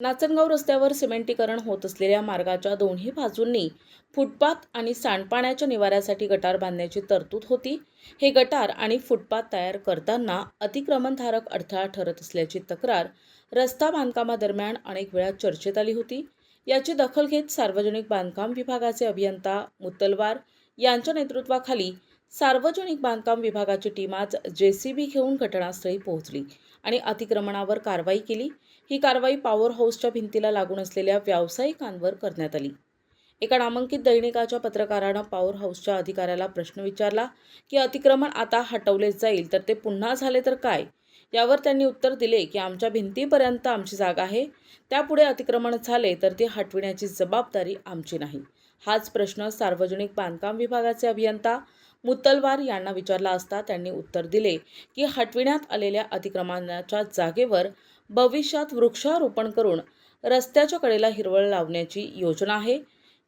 नाचनगाव रस्त्यावर सिमेंटीकरण होत असलेल्या मार्गाच्या दोन्ही बाजूंनी फुटपाथ आणि सांडपाण्याच्या निवाऱ्यासाठी गटार बांधण्याची तरतूद होती. हे गटार आणि फुटपाथ तयार करताना अतिक्रमणधारक अडथळा ठरत असल्याची तक्रार रस्ता बांधकामादरम्यान अनेक वेळा चर्चेत आली होती. याची दखल घेत सार्वजनिक बांधकाम विभागाचे अभियंता मुत्तलवार यांच्या नेतृत्वाखाली सार्वजनिक बांधकाम विभागाची टीम आज JCB घेऊन घटनास्थळी पोहोचली आणि अतिक्रमणावर कारवाई केली. ही कारवाई पॉवर हाऊसच्या भिंतीला लागून असलेल्या व्यावसायिकांवर करण्यात आली. एका नामांकित दैनिकाच्या पत्रकारानं पॉवर हाऊसच्या अधिकाऱ्याला प्रश्न विचारला की अतिक्रमण आता हटवले जाईल तर ते पुन्हा झाले तर काय? यावर त्यांनी उत्तर दिले की आमच्या भिंतीपर्यंत आमची जागा आहे, त्यापुढे अतिक्रमण झाले तर ते हटविण्याची जबाबदारी आमची नाही. हाच प्रश्न सार्वजनिक बांधकाम विभागाचे अभियंता मुत्तलवार यांना विचारला असता त्यांनी उत्तर दिले की हटविण्यात आलेल्या अतिक्रमणाच्या जागेवर भविष्यात वृक्षारोपण करून रस्त्याच्या कडेला हिरवळ लावण्याची योजना आहे.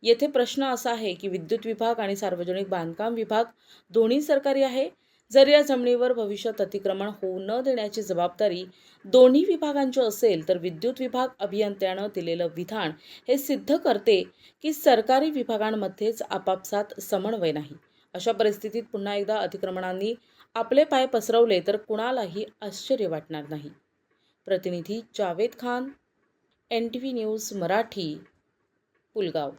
येथे प्रश्न असा आहे की विद्युत विभाग आणि सार्वजनिक बांधकाम विभाग दोन्ही सरकारी आहे. जर या जमिनीवर भविष्यात अतिक्रमण होऊ न देण्याची जबाबदारी दोन्ही विभागांची असेल तर विद्युत विभाग अभियंत्यानं दिलेलं विधान हे सिद्ध करते की सरकारी विभागांमध्येच आपापसात समन्वय नाही. अशा परिस्थितीत पुन्हा एकदा अतिक्रमणांनी आपले पाय पसरवले तर कुणालाही आश्चर्य वाटणार नाही. प्रतिनिधी जावेद खान, NTV न्यूज मराठी, पुलगाव.